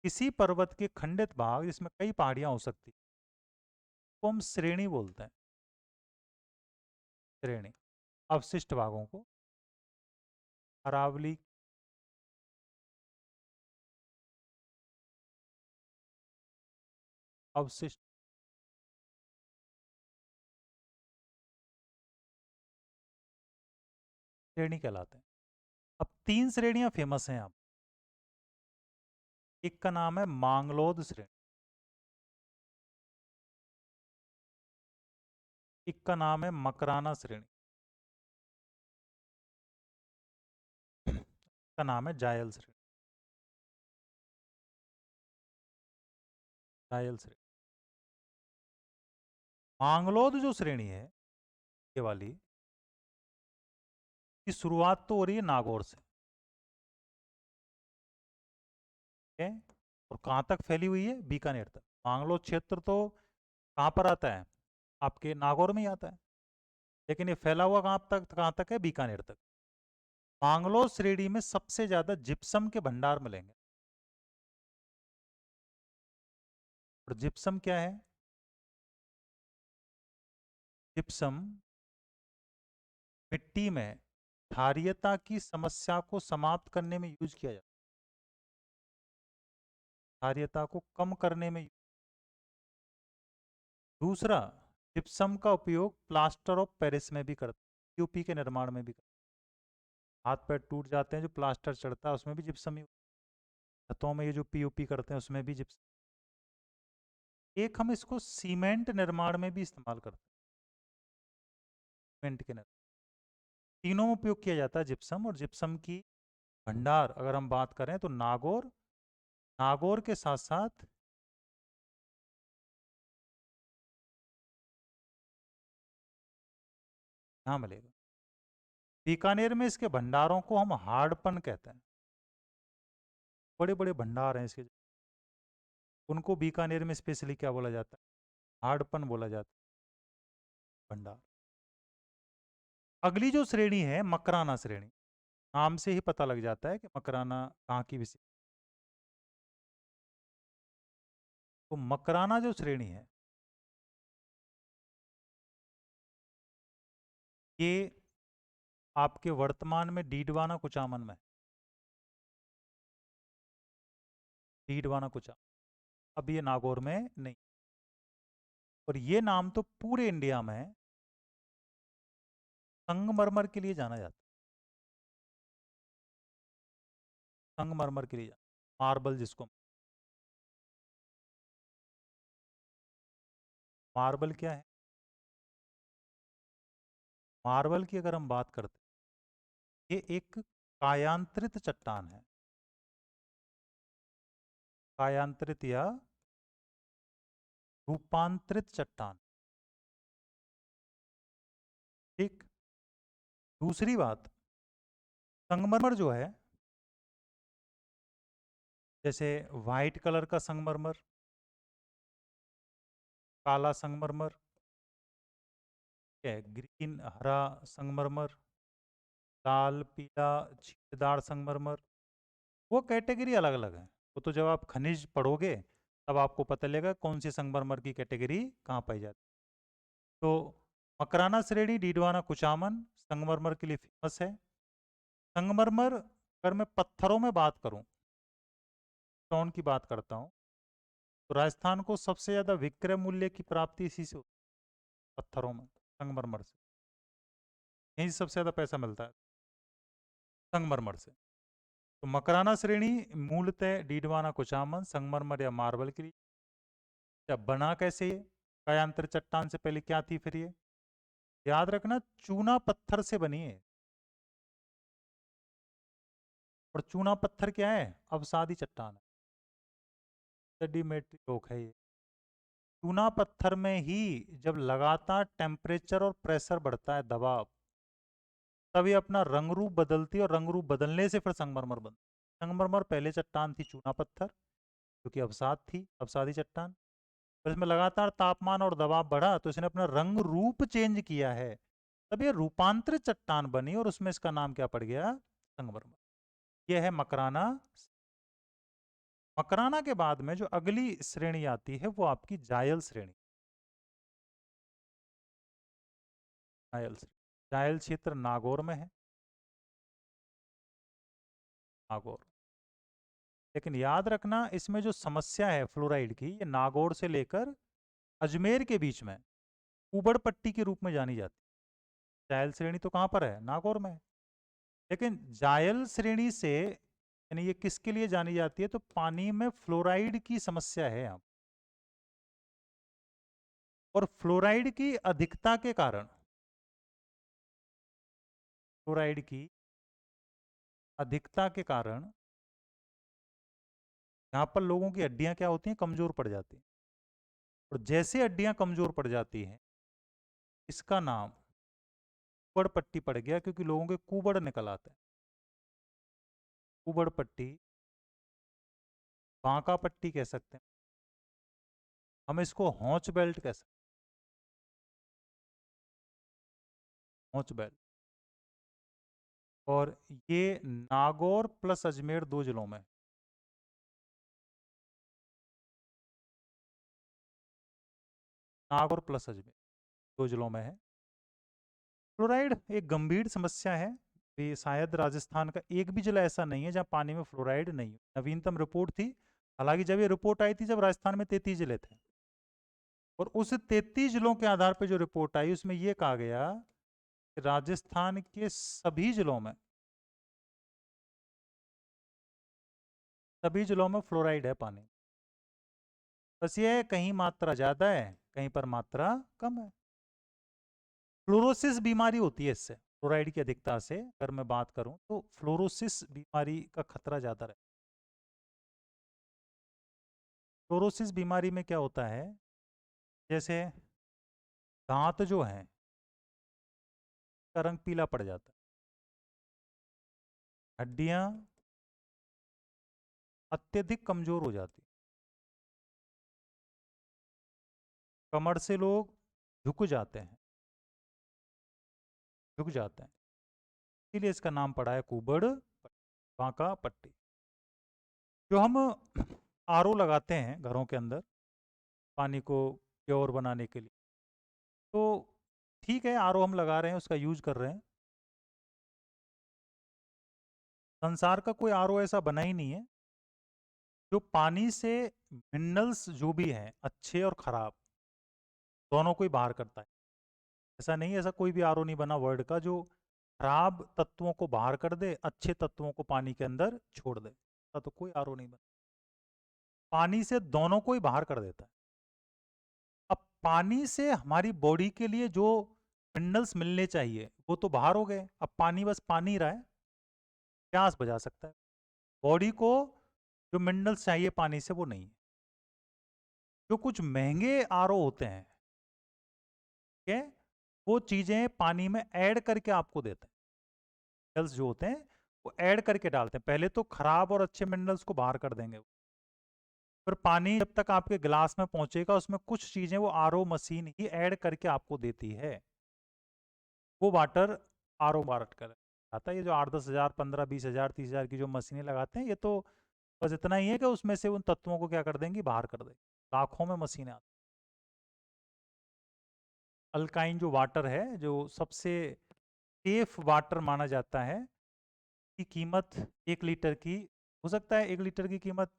किसी पर्वत के खंडित भाग जिसमें कई पहाड़ियां हो सकती, तो हम श्रेणी बोलते हैं। श्रेणी अवशिष्ट भागों को अरावली अवशिष्ट श्रेणी कहलाते हैं। अब 3 श्रेणियां फेमस हैं यहाँ। एक का नाम है मांगलोद श्रेणी, एक का नाम है मकराना श्रेणी, का नाम है जायल श्रेणी। जायल श्रेणी मांगलोद जो श्रेणी है ये वाली, की शुरुआत तो हो रही है नागौर से। है और कहाँ तक फैली हुई है, बीकानेर तक। मांगलोद क्षेत्र तो कहाँ पर आता है, आपके नागौर में ही आता है, लेकिन ये फैला हुआ कहाँ तक है, बीकानेर तक। मांगलोद श्रेणी में सबसे ज्यादा जिप्सम के भंडार मिलेंगे। और जिप्सम क्या है, जिप्सम मिट्टी में क्षारीयता की समस्या को समाप्त करने में यूज किया जाता है। क्षारीयता को कम करने में। दूसरा, जिप्सम का उपयोग प्लास्टर ऑफ पेरिस में भी करते हैं, पीओपी के निर्माण में भी करते हैं। हाथ पैर टूट जाते हैं जो प्लास्टर चढ़ता है उसमें भी जिप्सम ही। छतों में ये जो पीओपी करते हैं उसमें भी जिप्सम। एक हम इसको सीमेंट निर्माण में भी इस्तेमाल करते हैं। सीमेंट के निर्माण तीनों में उपयोग किया जाता है जिप्सम। और जिप्सम की भंडार अगर हम बात करें तो नागौर, नागौर के साथ साथ यहाँ मिलेगा। बीकानेर में इसके भंडारों को हम हार्डपन कहते हैं। बड़े बड़े भंडार हैं इसके, उनको बीकानेर में स्पेशली क्या बोला जाता है, हार्डपन बोला जाता है भंडार। अगली जो श्रेणी है मकराना श्रेणी, नाम से ही पता लग जाता है कि मकराना कहाँ की विशेष। तो मकराना जो श्रेणी है ये आपके वर्तमान में डीडवाना कुचामन में, डीडवाना कुचामन, अब ये नागौर में नहीं। और ये नाम तो पूरे इंडिया में संगमरमर के लिए जाना जाता है। संगमरमर के लिए मार्बल जिसको, मार्बल क्या है, मार्बल की अगर हम बात करते हैं ये एक कायांतरित चट्टान है। कायांतरित या रूपांतरित चट्टान। ठीक। दूसरी बात, संगमरमर जो है, जैसे वाइट कलर का संगमरमर, काला संगमरमर, है ग्रीन हरा संगमरमर, लाल पीला छींटदार संगमरमर, वो कैटेगरी अलग अलग है। वो तो जब आप खनिज पढ़ोगे तब आपको पता लगेगा कौन सी संगमरमर की कैटेगरी कहाँ पाई जाती है। तो मकराना श्रेणी, डीडवाना, कुचामन संगमरमर के लिए फेमस है। संगमरमर, अगर मैं पत्थरों में बात करूं, स्टोन की बात करता हूं, तो राजस्थान को सबसे ज्यादा विक्रय मूल्य की प्राप्ति इसी से होती है, पत्थरों में, संगमरमर से। यहीं से सबसे ज्यादा पैसा मिलता है संगमरमर से। तो मकराना श्रेणी मूलतः डीडवाना, कुचामन, संगमरमर या मार्बल के लिए। जब बना कैसे ये, कायांतर चट्टान से पहले क्या थी फिर ये? याद रखना, चूना पत्थर से बनी है। और चूना पत्थर क्या है? अवसादी चट्टान है, सेडिमेंट्री रॉक है ये। चूना पत्थर में ही जब लगातार टेम्परेचर और प्रेशर बढ़ता है, दबाव, तभी अपना रंग रूप बदलती है, और रंग रूप बदलने से फिर संगमरमर बनती है। संगमरमर पहले चट्टान थी चूना पत्थर, क्योंकि अवसाद थी, अवसादी चट्टान। पर इसमें लगातार तापमान और दबाव बढ़ा तो इसने अपना रंग रूप चेंज किया है, तब ये रूपांतरित चट्टान बनी, और उसमें इसका नाम क्या पड़ गया? संगमरमर। यह है मकराना। मकराना के बाद में जो अगली श्रेणी आती है वो आपकी जायल श्रेणी। जायल श्रेणी, जायल क्षेत्र नागौर में है, नागौर। लेकिन याद रखना, इसमें जो समस्या है फ्लोराइड की, ये नागौर से लेकर अजमेर के बीच में ऊबड़ पट्टी के रूप में जानी जाती है। जायल श्रेणी तो कहाँ पर है? नागौर में है। लेकिन जायल श्रेणी से, यानी ये किसके लिए जानी जाती है? तो पानी में फ्लोराइड की समस्या है यहाँ, और फ्लोराइड की अधिकता के कारण, फ्लोराइड की अधिकता के कारण यहाँ पर लोगों की हड्डियां क्या होती हैं? कमजोर पड़ जाती हैं। और जैसे हड्डियां कमजोर पड़ जाती हैं, इसका नाम कुबड़ पट्टी पड़ गया, क्योंकि लोगों के कुबड़ निकल आते हैं। कुबड़ पट्टी, बांका पट्टी कह सकते हैं, हम इसको हॉच बेल्ट कह सकते हैं, हॉच बेल्ट। और ये नागौर प्लस अजमेर दो जिलों में, नागौर प्लस अजमेर दो जिलों में है। फ्लोराइड एक गंभीर समस्या है। ये शायद राजस्थान का एक भी जिला ऐसा नहीं है जहां पानी में फ्लोराइड नहीं है। नवीनतम रिपोर्ट थी, हालांकि जब ये रिपोर्ट आई थी जब राजस्थान में 33 जिले थे, और उस 33 जिलों के आधार पर जो रिपोर्ट आई उसमें यह कहा गया कि राजस्थान के सभी जिलों में फ्लोराइड है पानी। बस ये है, कहीं मात्रा ज्यादा है, कहीं पर मात्रा कम है। फ्लोरोसिस बीमारी होती है इससे, फ्लोराइड की अधिकता से अगर मैं बात करूं तो फ्लोरोसिस बीमारी का खतरा ज्यादा रहता है। फ्लोरोसिस बीमारी में क्या होता है? जैसे दांत जो हैं का रंग पीला पड़ जाता है, हड्डियां अत्यधिक कमजोर हो जाती, कमर से लोग झुक जाते हैं, झुक जाते हैं। इसीलिए इसका नाम पड़ा है कुबड़ बांका पट्टी। जो हम आरओ लगाते हैं घरों के अंदर पानी को प्योर बनाने के लिए, तो ठीक है, आरओ हम लगा रहे हैं, उसका यूज कर रहे हैं। संसार का कोई आरओ ऐसा बना ही नहीं है जो पानी से मिनरल्स जो भी हैं अच्छे और खराब दोनों को ही बाहर करता है। ऐसा नहीं है, ऐसा कोई भी आरओ नहीं बना वर्ल्ड का जो खराब तत्वों को बाहर कर दे, अच्छे तत्वों को पानी के अंदर छोड़ दे। ऐसा तो कोई आरओ नहीं बना, पानी से दोनों को ही बाहर कर देता है। अब पानी से हमारी बॉडी के लिए जो मिनरल्स मिलने चाहिए वो तो बाहर हो गए, अब पानी बस पानी ही रहा है, प्यास बुझा सकता है। बॉडी को जो मिनरल्स चाहिए पानी से वो नहीं है। जो कुछ महंगे आरओ होते हैं, ठीक है, वो चीजें पानी में ऐड करके आपको देते हैं। मिनरल्स जो होते हैं वो ऐड करके डालते हैं, पहले तो खराब और अच्छे मिनरल्स को बाहर कर देंगे, फिर पानी जब तक आपके गिलास में पहुंचेगा उसमें कुछ चीजें वो आरओ मशीन ही ऐड करके आपको देती है। वो वाटर आरओ वाटर कर आता है। ये जो 8-10 हज़ार, 15-20 हज़ार, 30 हज़ार की जो मशीनें लगाते हैं, ये तो बस इतना ही है कि उसमें से उन तत्वों को क्या कर देंगी, बाहर कर देंगे। लाखों में मशीनें आती। अल्काइन जो वाटर है, जो सबसे सेफ वाटर माना जाता है, की कीमत 1 लीटर की हो सकता है, 1 लीटर की कीमत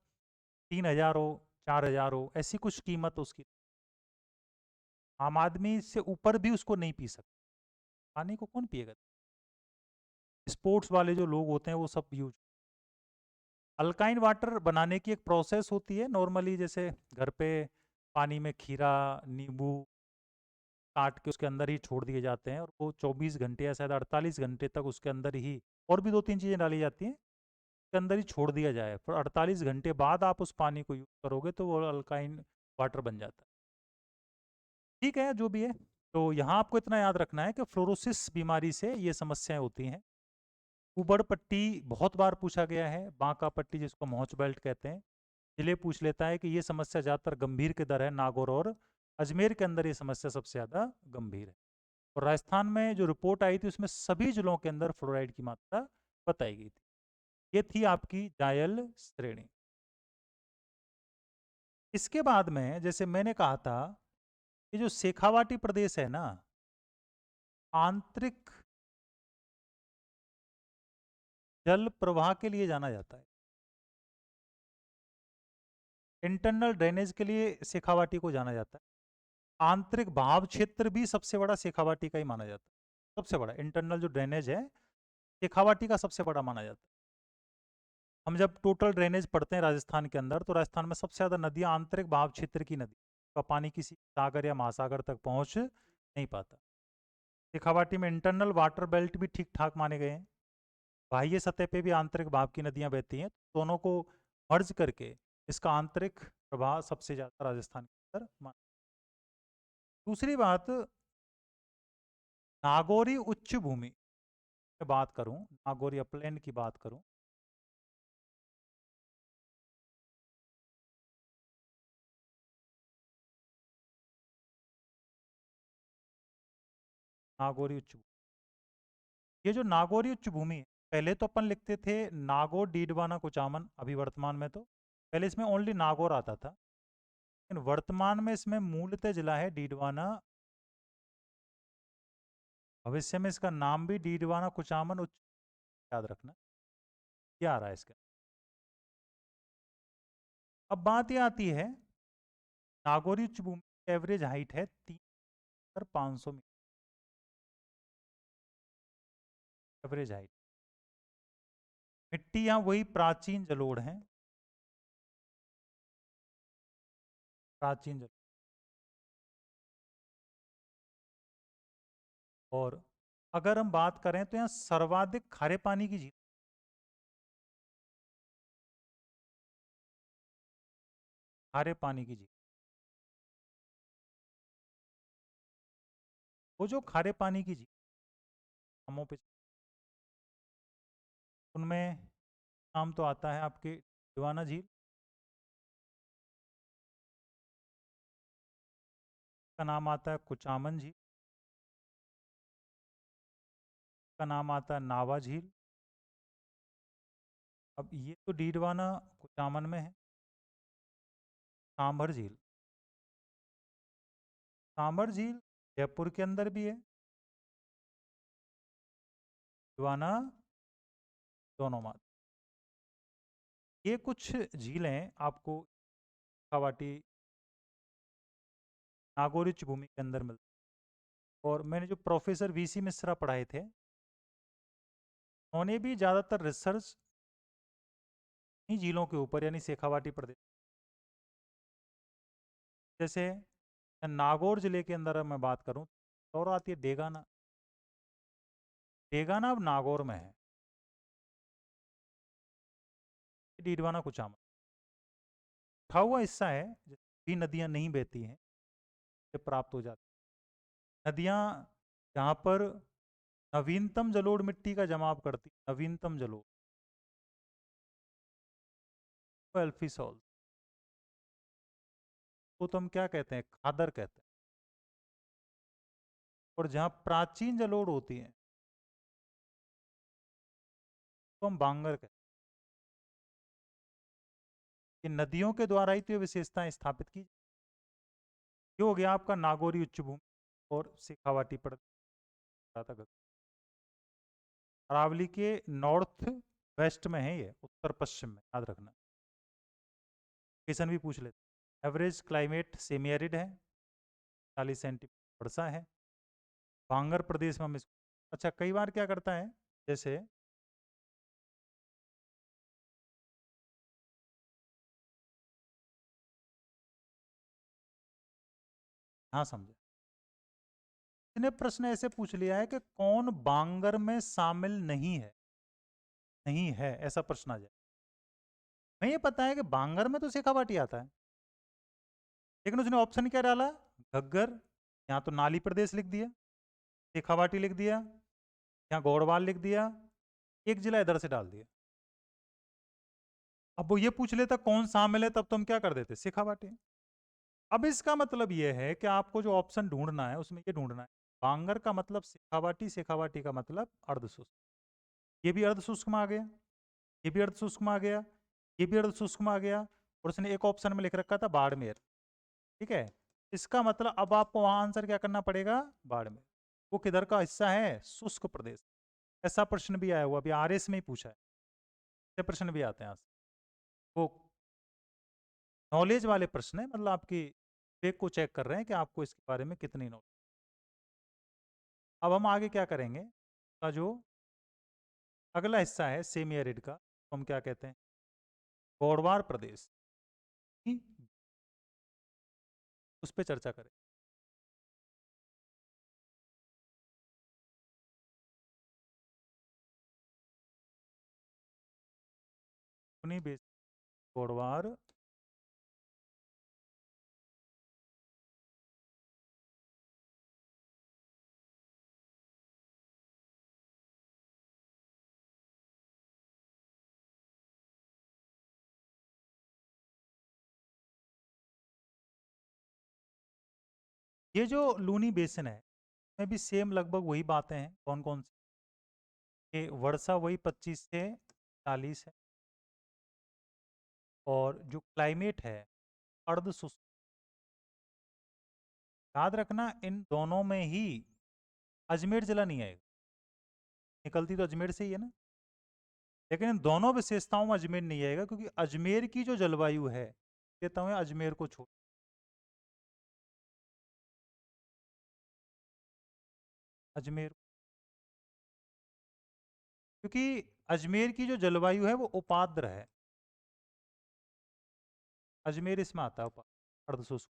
3,000 हो, 4,000 हो, ऐसी कुछ कीमत उसकी। आम आदमी से ऊपर भी उसको नहीं पी सकता। पानी को कौन पिएगा? स्पोर्ट्स वाले जो लोग होते हैं वो सब यूज। अल्काइन वाटर बनाने की एक प्रोसेस होती है नॉर्मली, जैसे घर पे पानी में खीरा, नींबू काट के उसके अंदर ही छोड़ दिए जाते हैं, और वो 24 घंटे या शायद 48 घंटे तक उसके अंदर ही, और भी 2-3 चीज़ें डाली जाती हैं, उसके अंदर ही छोड़ दिया जाए। फिर 48 घंटे बाद आप उस पानी को यूज़ करोगे तो वो अल्काइन वाटर बन जाता है। ठीक है, जो भी है। तो यहाँ आपको इतना याद रखना है कि फ्लोरोसिस बीमारी से ये समस्याएं होती हैं। ऊबड़ पट्टी बहुत बार पूछा गया है, बांका पट्टी जिसको मोच बेल्ट कहते हैं, जिले पूछ लेता है कि ये समस्या ज़्यादातर गंभीर किधर है, नागौर और अजमेर के अंदर ये समस्या सबसे ज़्यादा गंभीर है। और राजस्थान में जो रिपोर्ट आई थी उसमें सभी जिलों के अंदर फ्लोराइड की मात्रा बताई गई थी। ये थी आपकी डायल श्रेणी। इसके बाद में जैसे मैंने कहा था, ये जो शेखावाटी प्रदेश है ना, आंतरिक जल प्रवाह के लिए जाना जाता है। इंटरनल ड्रेनेज के लिए शेखावाटी को जाना जाता है। आंतरिक बहाव क्षेत्र भी सबसे बड़ा शेखावाटी का ही माना जाता है। सबसे बड़ा इंटरनल जो ड्रेनेज है, शेखावाटी का सबसे बड़ा माना जाता है। हम जब टोटल ड्रेनेज पढ़ते हैं राजस्थान के अंदर, तो राजस्थान में सबसे ज़्यादा नदियाँ आंतरिक बहाव क्षेत्र की नदी का पानी किसी सागर या महासागर तक पहुँच नहीं पाता। शेखावाटी में इंटरनल वाटर बेल्ट भी ठीक ठाक माने गए हैं। बाह्य सतह पे भी आंतरिक बहाव की नदियाँ बहती हैं। दोनों को मर्ज करके इसका आंतरिक प्रवाह सबसे ज़्यादा राजस्थान के अंदर माना। दूसरी बात, नागौरी उच्च भूमि की बात करूं, नागौरी अपलैंड की बात करूं, नागौरी उच्च भूमि, ये जो नागौरी उच्च भूमि है, पहले तो अपन लिखते थे नागौर डीडवाना कुचामन, अभी वर्तमान में तो, पहले इसमें ओनली नागौर आता था, लेकिन वर्तमान में इसमें मूलतः जिला है डीडवाना। भविष्य में इसका नाम भी डीडवाना कुचामन उच्च, याद रखना क्या आ रहा है इसका। अब बात ये आती है, नागौरी उच्च भूमि की एवरेज हाइट है 3,500 मीटर, एवरेज हाइट। मिट्टी यहाँ वही प्राचीन जलोढ़ है, प्राचीन जलोढ़। और अगर हम बात करें तो यहाँ सर्वाधिक खारे पानी की झील, खारे पानी की झील, वो जो खारे पानी की झील नामों पे, उनमें नाम तो आता है आपके दीवाना झील का, नाम आता है कुचामन झील का, नाम आता है नावा झील। अब ये तो डीडवाना कुचामन में है। सांभर झील, सांभर झील जयपुर के अंदर भी है, डीडवाना दोनों मात। ये कुछ झीलें आपको कावाटी नागौरी उच्च भूमि के अंदर मिलती। और मैंने जो प्रोफेसर वीसी मिश्रा पढ़ाए थे, उन्होंने भी ज़्यादातर रिसर्च इन्हीं झीलों के ऊपर, यानी शेखावाटी प्रदेश, जैसे नागौर जिले के अंदर मैं बात करूं, और आती है डेगाना। डेगाना अब नागौर में है, डीडवाना कुचामन उठा हुआ हिस्सा है, भी नदियां नहीं बहती हैं, से प्राप्त हो जाती नदियां जहाँ पर नवीनतम जलोढ़ मिट्टी का जमाव करती, नवीनतम जलोढ़, तो एल्फीसॉल, तो हम क्या कहते हैं, खादर कहते हैं। और जहाँ प्राचीन जलोढ़ होती है तो हम बांगर कहते हैं। कि नदियों के द्वारा ही तो ये विशेषताएं स्थापित की। ये हो गया आपका नागौरी उच्च भूमि और शेखावाटी पड़ता था। अरावली के नॉर्थ वेस्ट में है, ये उत्तर पश्चिम में, याद रखना। क्वेश्चन भी पूछ लेते। एवरेज क्लाइमेट सेमी एरिड है, 40 सेंटीमीटर वर्षा है। बांगर प्रदेश में हम इसको, अच्छा कई बार क्या करता है, जैसे हाँ समझे, इसने प्रश्न ऐसे पूछ लिया है कि कौन बांगर में शामिल नहीं है, नहीं है, ऐसा प्रश्न आ जाए। हमें ये पता है कि बांगर में तो शेखावाटी आता है, लेकिन उसने ऑप्शन क्या डाला, घग्गर, यहाँ तो नाली प्रदेश लिख दिया, शेखावाटी लिख दिया, यहाँ गौड़वाल लिख दिया, एक जिला इधर से डाल दिया। अब वो ये पूछ लेता कौन शामिल है, तब तो हम क्या कर देते, शेखावाटी। अब इसका मतलब ये है कि आपको जो ऑप्शन ढूंढना है उसमें ये ढूंढना है, बांगर का मतलब शेखावाटी, शेखावाटी का मतलब अर्धशुष्क। ये भी अर्धशुष्क में आ गया, ये भी अर्धशुष्क में आ गया, ये भी अर्धशुष्क में आ गया, और उसने एक ऑप्शन में लिख रखा था बाड़मेर। ठीक है, इसका मतलब अब आपको वहां आंसर क्या करना पड़ेगा, बाड़मेर। वो किधर का हिस्सा है, शुष्क प्रदेश। ऐसा प्रश्न भी आया हुआ, अभी आरएस में ही पूछा है, ऐसे प्रश्न भी आते हैं। वो नॉलेज वाले प्रश्न है, मतलब आपकी विवेक को चेक कर रहे हैं कि आपको इसके बारे में कितनी नॉलेज। अब हम आगे क्या करेंगे, का जो अगला हिस्सा है सेमी एरिड का, तो हम क्या कहते हैं, गौड़वार प्रदेश, उस पर चर्चा करें। उन्हीं बेस गौड़वार ये जो लूनी बेसिन है, में भी सेम लगभग वही बातें हैं। कौन कौन सी, कि वर्षा वही 25 से 40 है, और जो क्लाइमेट है अर्ध शुष्क। याद रखना इन दोनों में ही अजमेर जिला नहीं आएगा, निकलती तो अजमेर से ही है ना, लेकिन इन दोनों विशेषताओं में अजमेर नहीं आएगा, क्योंकि अजमेर की जो जलवायु है, कहता हूँ अजमेर को छोड़, अजमेर, क्योंकि अजमेर की जो जलवायु है वो उपाद्र है, अजमेर इसमें आता है अर्धशुष्क।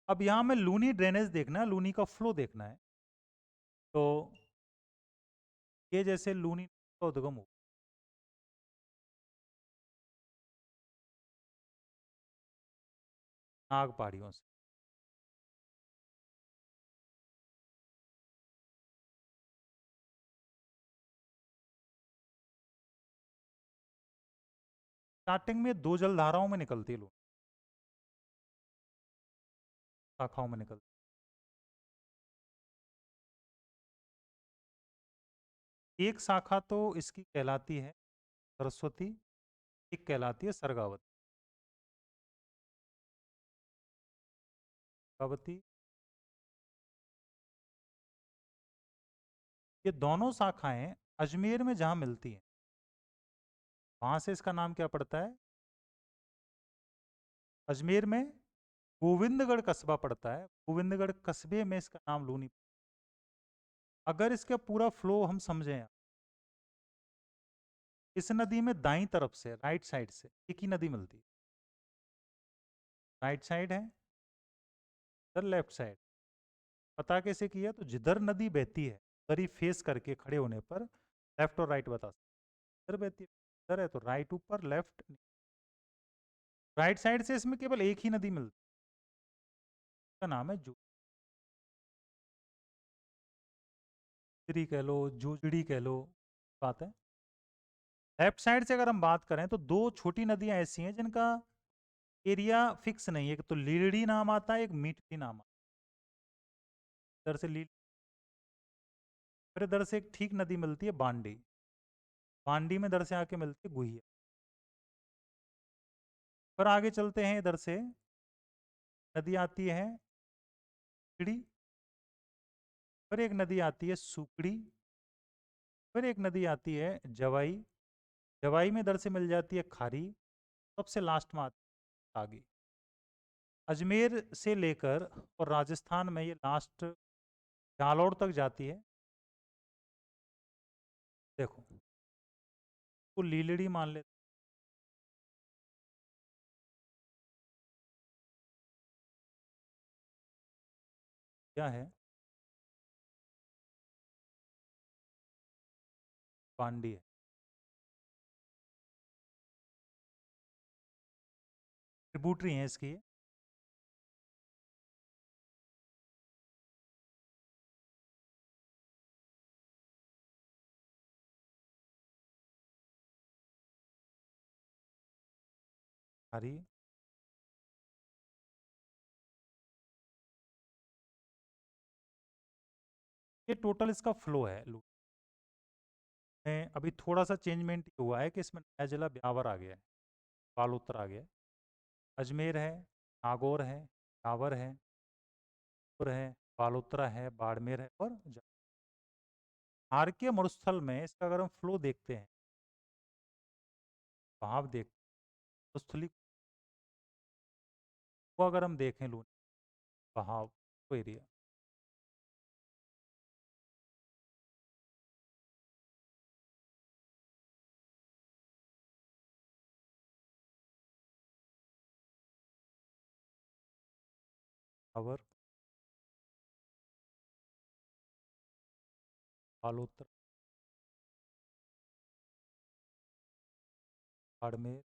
अब यहाँ में लूनी ड्रेनेज देखना है, लूनी का फ्लो देखना है, तो ये जैसे लूनी का उद्गम हो, नाग पहाड़ियों से, स्टार्टिंग में 2 जलधाराओं में निकलती है, लूनी शाखाओं में निकलती। एक शाखा तो इसकी कहलाती है सरस्वती, एक कहलाती है सरगावती। सरगावती, ये दोनों शाखाएं अजमेर में जहां मिलती हैं, वहां से इसका नाम क्या पड़ता है, अजमेर में गोविंदगढ़ कस्बा पड़ता है, गोविंदगढ़ कस्बे में इसका नाम लूनी। अगर इसका पूरा फ्लो हम समझें, इस नदी में दाईं तरफ से, राइट साइड से एक ही नदी मिलती है, राइट साइड है, इधर लेफ्ट साइड। पता कैसे किया, तो जिधर नदी बहती है उधर ही फेस करके खड़े होने पर लेफ्ट और राइट बता सकते। इधर बहती है, इधर है तो राइट ऊपर, लेफ्ट, राइट साइड से इसमें केवल एक ही नदी मिलती है, उसका नाम है जोजड़ी कह लो, जोजड़ी कह लो, बात है। लेफ्ट साइड से अगर हम बात करें तो दो छोटी नदियां ऐसी हैं जिनका एरिया फिक्स नहीं है, तो लीलड़ी नाम आता है, एक मीठड़ी नाम आता है। इधर से लील, फिर इधर से एक ठीक नदी मिलती है बांडी, बांडी में इधर से आके मिलती है गुहिया। फिर आगे चलते हैं, इधर से नदी आती है खिड़ी, फिर एक नदी आती है सुकड़ी, फिर एक नदी आती है जवाई, जवाई में इधर से मिल जाती है खारी, सबसे लास्ट में आती है आगे। अजमेर से लेकर और राजस्थान में ये लास्ट जालौर तक जाती है। देखो, तो लीलड़ी मान लेते, क्या है, पांडी है। ट्रिब्यूटरी है इसकी, खारी। ये टोटल इसका फ्लो है। में अभी थोड़ा सा चेंजमेंट हुआ है कि इसमें नया जिला ब्यावर आ गया है, बालोतर आ गया है। अजमेर है, नागौर है, ब्यावर है, और है बालोतरा है, बाड़मेर है और भारतीय मरुस्थल में इसका अगर हम फ्लो देखते हैं, भाव देखते हैं, मरुस्थली को अगर हम देखें लून बहाव को एरिया, पावर बालोतर, बाड़मेर,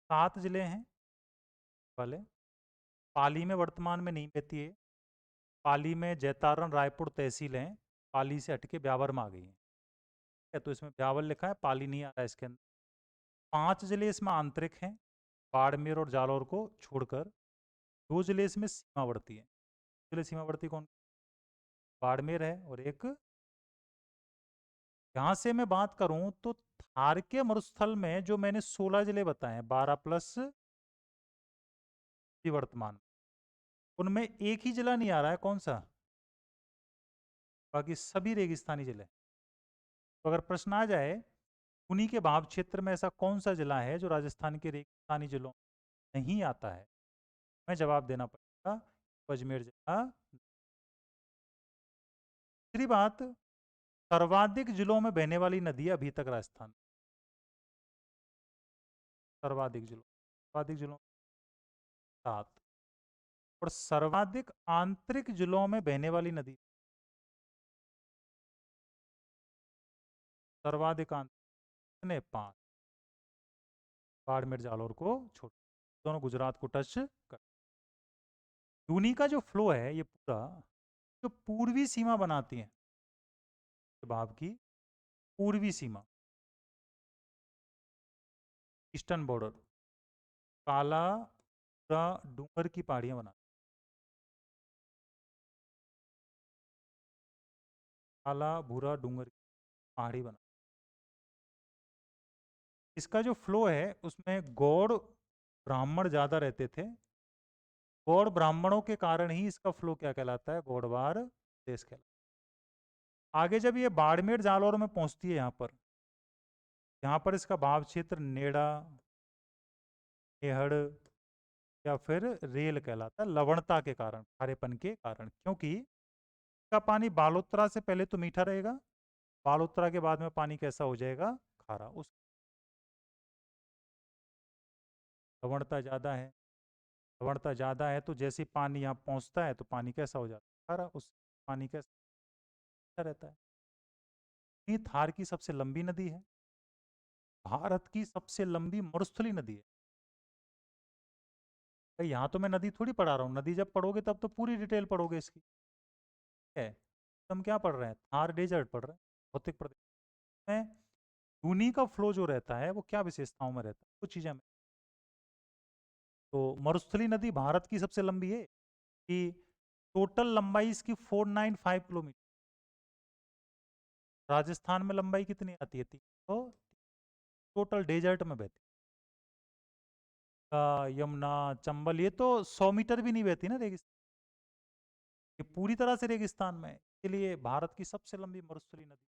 सात जिले हैं वाले। पाली में वर्तमान में नहीं बहती है। पाली में जैतारण रायपुर तहसील है, पाली से हटके ब्यावर में आ गई है। ठीक है, तो इसमें ब्यावर लिखा है, पाली नहीं आ रहा है इसके अंदर। 5 जिले इसमें आंतरिक हैं, बाड़मेर और जालौर को छोड़कर। 2 जिले इसमें सीमावर्ती हैं। जिले सीमावर्ती कौन? बाड़मेर है और एक, यहाँ से मैं बात करूं तो थार के मरुस्थल में जो मैंने 16 जिले बताए, 12 प्लस वर्तमान, उनमें एक ही जिला नहीं आ रहा है, कौन सा? बाकी सभी रेगिस्तानी जिले। तो अगर प्रश्न आ जाए उन्हीं के भाव क्षेत्र में ऐसा कौन सा जिला है जो राजस्थान के रेगिस्तानी जिलों में नहीं आता है, मैं जवाब देना पड़ेगा अजमेर जिला। दूसरी बात, सर्वाधिक जिलों में बहने वाली नदी अभी तक राजस्थान, सर्वाधिक जिलों 7, और सर्वाधिक आंतरिक जिलों में बहने वाली नदी, सर्वाधिक आंतरिक ने 5, बाड़मेर जालौर को छोड़, दोनों गुजरात को टच कर। दूनी का जो फ्लो है ये पूरा, जो पूर्वी सीमा बनाती है भाव की, पूर्वी सीमा, ईस्टर्न बॉर्डर, काला भूरा डूंगर की पहाड़ियां बना, काला भूरा डूंगर की पहाड़ी बना। इसका जो फ्लो है उसमें गौड़ ब्राह्मण ज्यादा रहते थे, गौड़ ब्राह्मणों के कारण ही इसका फ्लो क्या कहलाता है, गौड़वार देश कहलाता है। आगे जब ये बाड़मेर जालौर में पहुंचती है, यहाँ पर इसका भाव क्षेत्र नेड़ा, नेहड़ या फिर रेल कहलाता है, लवणता के कारण, खारेपन के कारण, क्योंकि इसका पानी बालोतरा से पहले तो मीठा रहेगा, बालोतरा के बाद में पानी कैसा हो जाएगा, खारा। उस लवणता ज़्यादा है, लवणता ज़्यादा है तो जैसे पानी यहाँ पहुँचता है तो पानी कैसा हो जाता है, खारा। उस पानी कैसा रहता है। ये थार की सबसे लंबी नदी है, भारत की सबसे लंबी मरुस्थली नदी है। भाई यहाँ तो मैं नदी थोड़ी पढ़ा रहा हूँ, नदी जब पढ़ोगे तब तो पूरी डिटेल पढ़ोगे इसकी। ठीक है, हम क्या पढ़ रहे हैं, थार डेजर्ट पढ़ रहे हैं, भौतिक प्रदेश में दूनी का फ्लो जो रहता है वो क्या विशेषताओं में रहता है, कुछ चीज़ें में। तो मरुस्थली नदी भारत की सबसे लंबी है कि टोटल लंबाई इसकी 495 किलोमीटर। राजस्थान में लंबाई कितनी आती है, तो टोटल डेजर्ट में बहती यमुना, चंबल, ये तो 100 मीटर भी नहीं बहती ना रेगिस्तान, ये पूरी तरह से रेगिस्तान में है। इसलिए भारत की सबसे लंबी मरुस्थली नदी